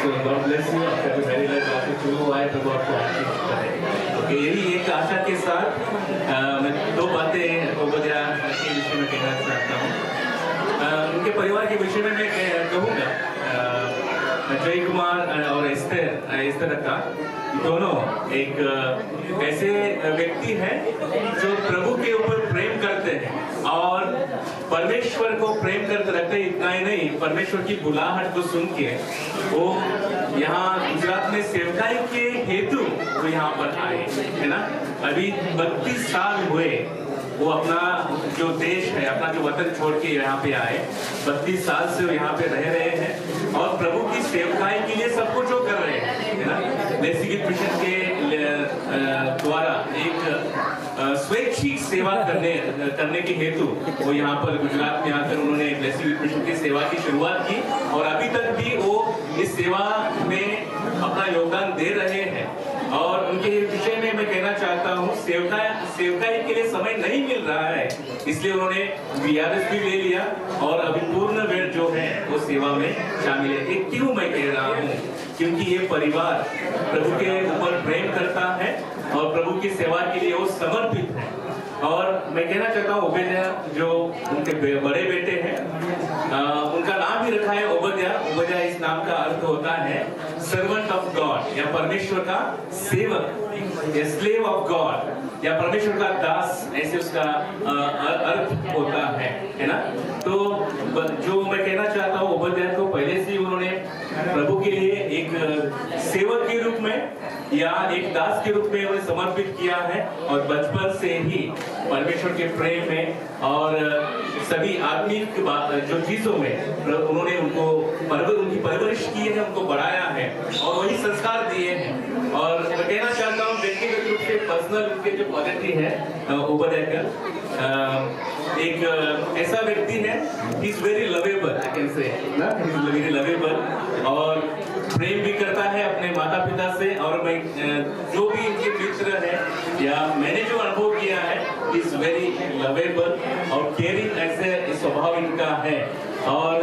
So God bless you. आपका जो वेरी लाइफ आपसे शुरू हुआ है, प्रभु आपको आशीष करे. ओके, यही एक आशा के साथ मैं दो बातें ओबदिया के विषय में कहना चाहता हूँ. उनके परिवार के विषय में मैं कहूँगा. जय कुमार और एस्तर का दोनों एक ऐसे व्यक्ति हैं जो प्रभु के ऊपर प्रेम करते हैं और परमेश्वर को प्रेम करते रखते. इतना ही नहीं, परमेश्वर की बुलाहट को सुन के वो यहाँ गुजरात में सेवकाई के हेतु वो यहाँ पर आए, है ना. अभी 32 साल हुए वो अपना जो देश है, अपना जो वतन छोड़ के यहाँ पे आए. 32 साल से वो यहाँ पे रह रहे हैं और प्रभु की सेवकाई के लिए सब कुछ वो कर रहे हैं, है ना. लेसी गिफ्ट मिशन के द्वारा एक स्वैच्छिक सेवा करने के हेतु वो यहाँ पर गुजरात में आकर उन्होंने लेसी गिफ्ट मिशन की सेवा की शुरुआत की और अभी तक भी वो इस सेवा में अपना योगदान दे रहे हैं. और उनके विषय में मैं कहना चाहता हूँ, सेवकाई के लिए समय नहीं मिल रहा है, इसलिए उन्होंने VRS भी ले लिया और अभी पूर्ण वेळ जो है वो सेवा में शामिल है. ये क्यों मैं कह रहा हूँ? क्योंकि ये परिवार प्रभु के ऊपर प्रेम करता है और प्रभु की सेवा के लिए वो समर्पित है. और मैं कहना चाहता हूँ ओबदिया जो उनके बड़े बेटे हैं, उनका नाम भी रखा है ओबदिया. ओबदिया इस नाम का अर्थ होता है सर्वेंट ऑफ गॉड या परमेश्वर का सेवक, या स्लेव ऑफ गॉड या परमेश्वर का दास, ऐसे उसका अर्थ होता है ना. तो जो मैं कहना चाहता हूँ ओबदिया को पहले से उन्होंने प्रभु के लिए एक सेवक के रूप में या एक दास के रूप में उन्हें समर्पित किया है और बचपन से ही परमेश्वर के प्रेम में और सभी आत्मिक जो चीजों में उन्होंने उनकी परवरिश की है, उनको बढ़ाया है और वही संस्कार दिए हैं. और मैं कहना चाहता हूँ व्यक्तिगत रूप से पर्सनल उनके जो क्वालिटी है ओबदिया का, एक ऐसा व्यक्ति है, he is very lovable, I can से ना, ही इज वेरी लवेबल और प्रेम भी करता है अपने माता पिता से. और मैं जो भी इनके मित्र है या मैंने जो अनुभव किया है, इज वेरी लवेबल और केयरिंग ऐसे स्वभाव इनका है और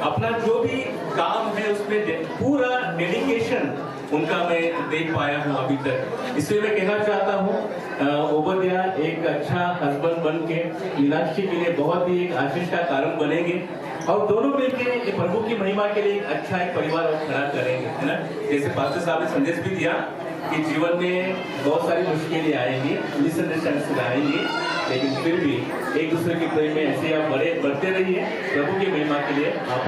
अपना जो भी काम है उसमें पूरा डेडिकेशन उनका मैं देख पाया हूँ अभी तक. इसलिए मैं कहना चाहता हूँ ओबदिया एक अच्छा हस्बैंड बन के मीनाक्षी के लिए बहुत ही एक आशीष का कारण बनेंगे और दोनों मिलकर प्रभु की महिमा के लिए एक अच्छा एक परिवार खड़ा करेंगे, है ना. जैसे पास्टर साहब ने संदेश भी दिया कि जीवन में बहुत सारी मुश्किलें आएंगी, मिसअंडरस्टैंडिंग आएंगी, लेकिन फिर भी एक दूसरे के प्रेम में ऐसे आप बढ़ते रहिए. प्रभु की महिमा के लिए आप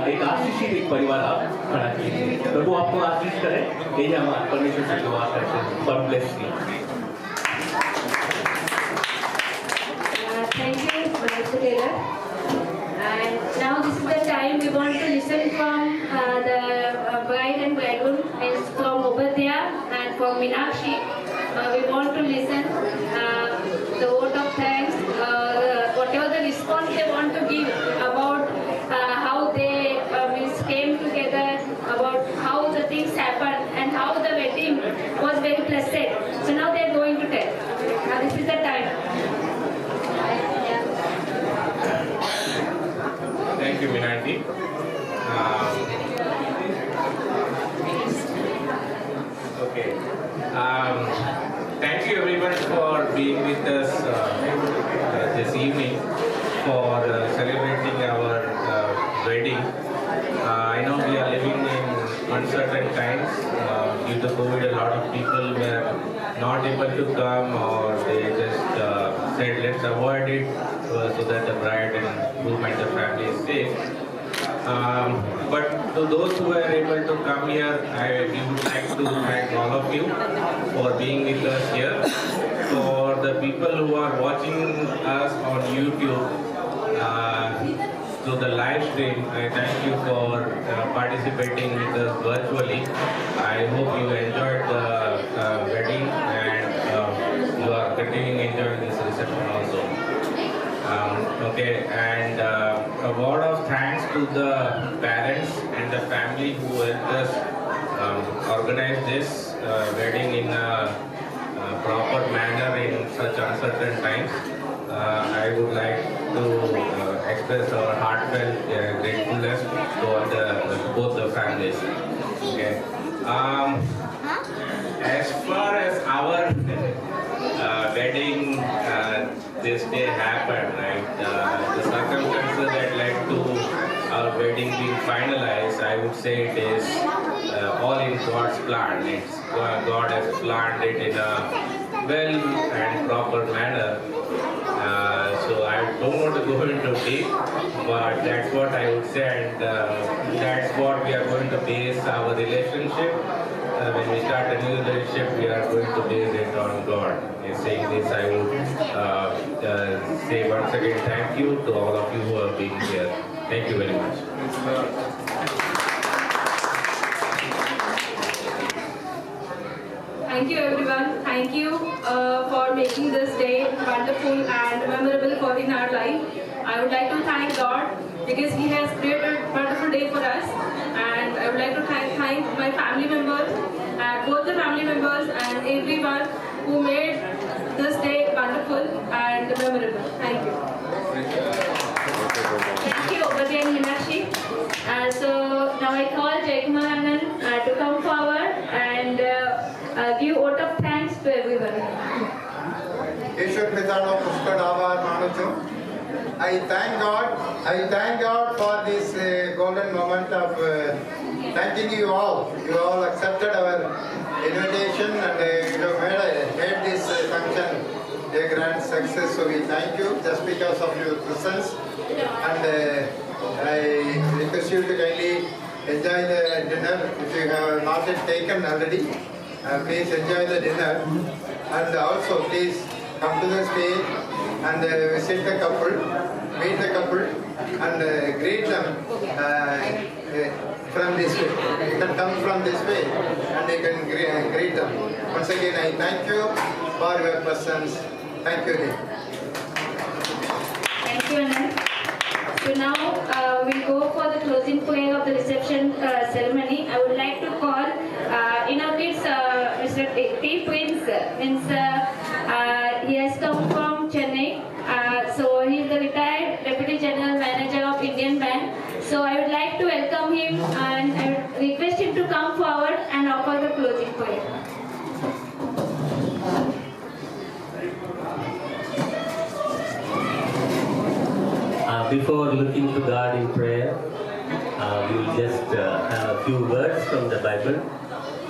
एक आशीषित एक परिवार आप खड़ा कीजिए. प्रभु आपको आशीष करे, यही हम परमेश्वर से दुआ करते हैं. God bless you. Thank you, Mr. Taylor. And now this is the time we want to listen from the bride and bridegroom, is from Obadiah and from Meenakshi. We want to listen the vote of thanks, whatever the response they want to give about how they came together, about how the things happened and how the wedding was very blessed. So now they are going to tell. Now this is the time. due to COVID, a lot of people were not able to come, or they just said let's avoid it so that the bride and groom and the family is safe. But to those who are able to come here, we would like to thank all of you for being with us here. For the people who are watching us on YouTube, through the live stream, I thank you for participating with us virtually. I hope you enjoyed the wedding and you are continuing enjoying this reception also. Okay, and a word of thanks to the parents and the family who helped us organize this wedding in a proper manner in such uncertain times. I would like to express our heartfelt gratefulness to both the families. Okay. As far as our wedding this day happened, right? The circumstances that led to our wedding being finalized, I would say it is all in God's plan. God has planned it in a well and proper manner. So I don't want to go into deep, but that's what I would say, and that's what we are going to base our relationship. When we start a new relationship, we are going to base it on God. In saying this, I would say once again thank you to all of you who have been here. Thank you very much. Thank you everyone. Thank you for making this day wonderful and memorable for in our life. I would like to thank God because He has created a wonderful day for us. And I would like to thank my family members, both the family members and everyone who made this day wonderful and memorable. Thank you. Thank you, Obadiah and Meenakshi. So now I call Jaykumar Anand to come forward and give vote of thanks to everyone. ईश्वर पितानो पुष्कर आभार मानु छूं. I thank God for this golden moment of thanking you all. You all accepted our invitation and you have made this function a grand success. So we thank you just because of your presence. And I request you to kindly enjoy the dinner if you have not yet taken already. Please enjoy the dinner, and also please come to the stage and visit the couple, meet the couple, and greet them from this way. You can come from this way and you can greet them. Once again, I thank you for your presence. Thank you again. Thank you, Anand. So now we'll go for the closing prayer of the reception ceremony. I would like to call kids, Mr. T. Prince. He has come from Chennai. So he is the retired Deputy General Manager of Indian Bank. So I would like to welcome him and I would request him to come forward and offer the closing prayer. Before looking to God in prayer, we will just have a few words from the Bible.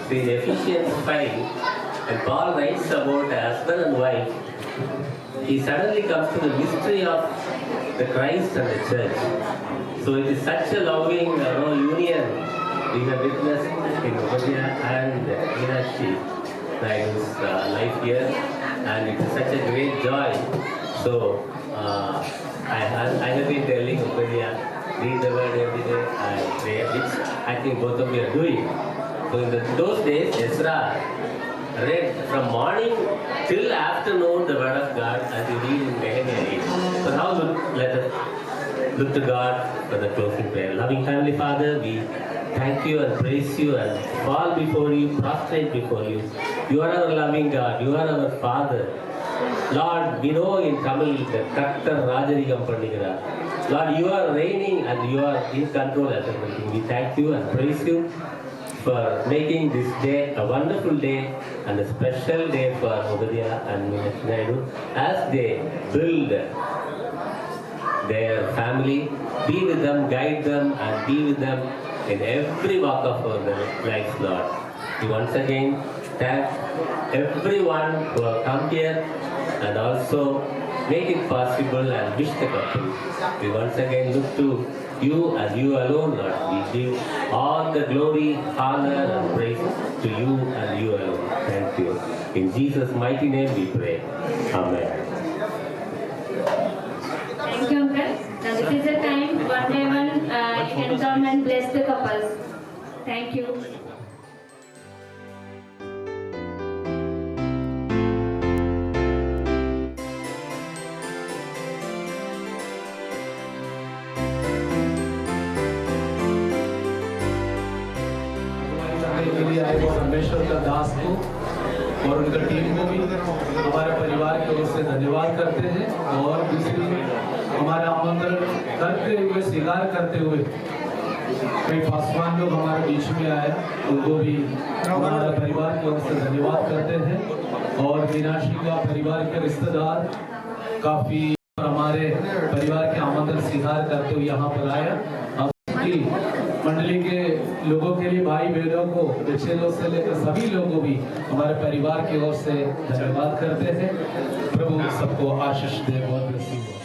See, in Ephesians 5, and Paul writes about a husband and wife. He suddenly comes to the mystery of the Christ and the church. So it is such a loving union we have witnessed in Obadiah and Meenakshi Naidu's life here, and it is such a great joy. So I have been telling Obadiah, read the word every day and pray, which I think both of you are doing. So in those days, Ezra read from morning till afternoon the word of God as you read in Nehemiah 8. So now let us look to God for the closing prayer. Loving Heavenly Father, we thank you and praise you and fall before you, prostrate before you. You are our loving God. You are our Father. Lord, we know in Tamil the Kaktar Rajarigam Pandigira. Lord, you are reigning and you are in control as everything. We thank you and praise you for making this day a wonderful day and a special day for Obadiah and Meenakshi Naidu as they build their family. Be with them, guide them, and be with them in every walk of their lives, Lord. We once again thank everyone who have come here and also make it possible and wish the couple. We once again look to you and you alone, Lord. We give all the glory, honor and praise to you and you alone. Thank you. In Jesus' mighty name we pray. Amen. Thank you, Uncle. Now this is the time one by one you can come and bless the couples. Thank you. के लिए आए वो परमेश्वर का दास को और उनका team को भी हमारे परिवार की ओर से धन्यवाद करते हैं। और दूसरी हमारा आमंत्रण करते हुए स्वीकार करते हुए कई पासवान लोग हमारे बीच में आए, उनको भी हमारे परिवार की ओर से धन्यवाद करते हैं। और मीनाक्षी का परिवार के रिश्तेदार काफी हमारे परिवार के आमंत्रण स्वीकार करते हुए यहाँ पर आया। मंडली के लोगों के लिए, भाई बहनों को, बच्चे लोग से लेकर सभी लोगों को भी हमारे परिवार की ओर से धन्यवाद करते हैं। प्रभु सबको आशीष दे। बहुत ब्लेसिंग हो।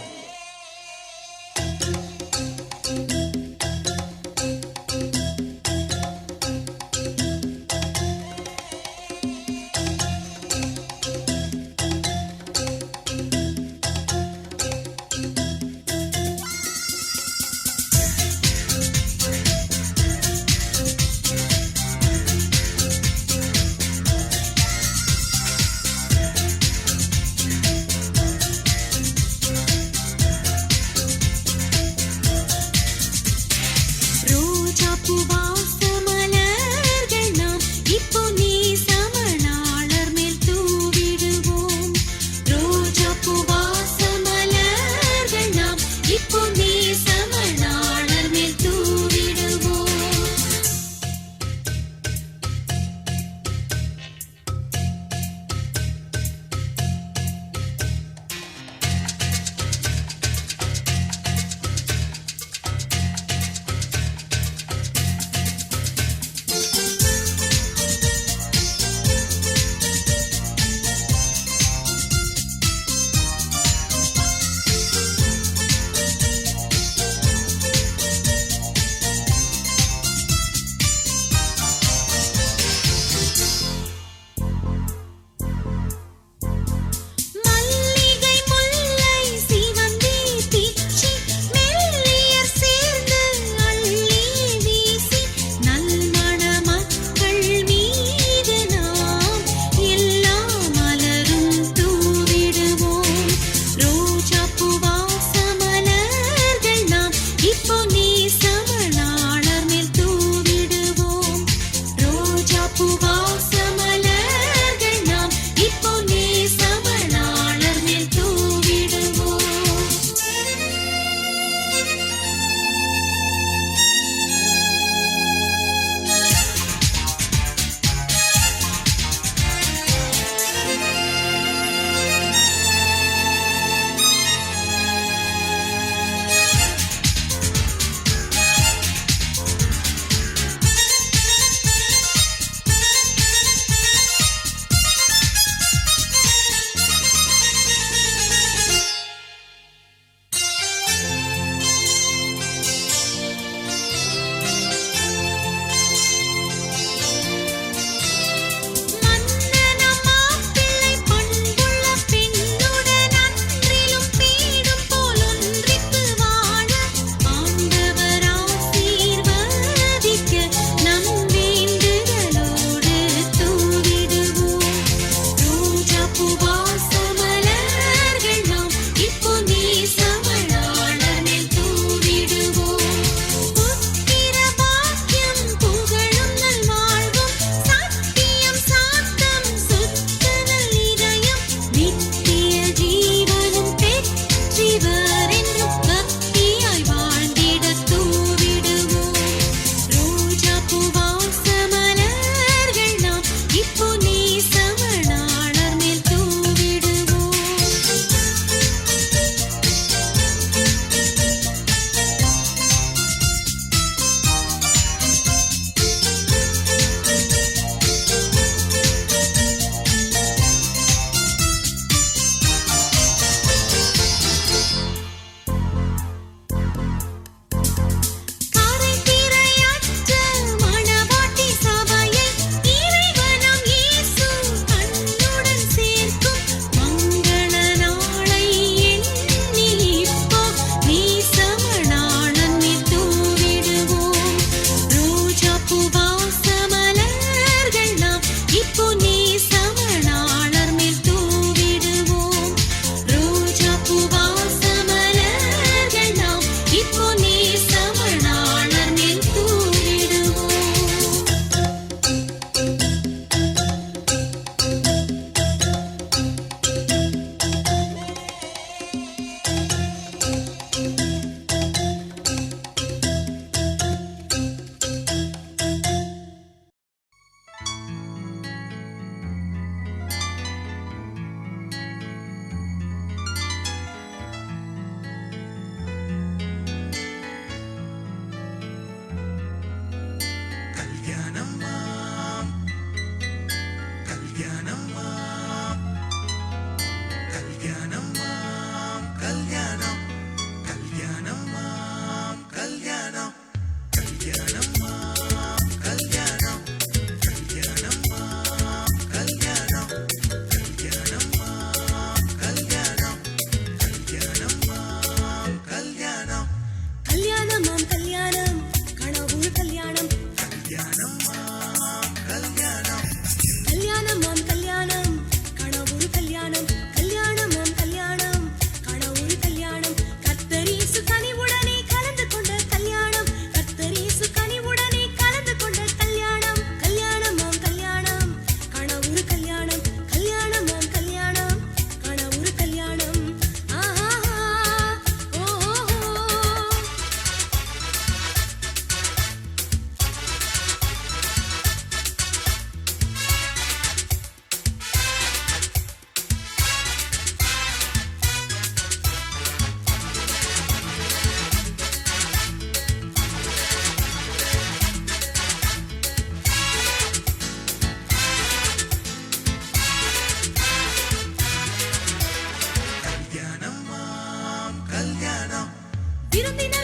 விருந்தினர்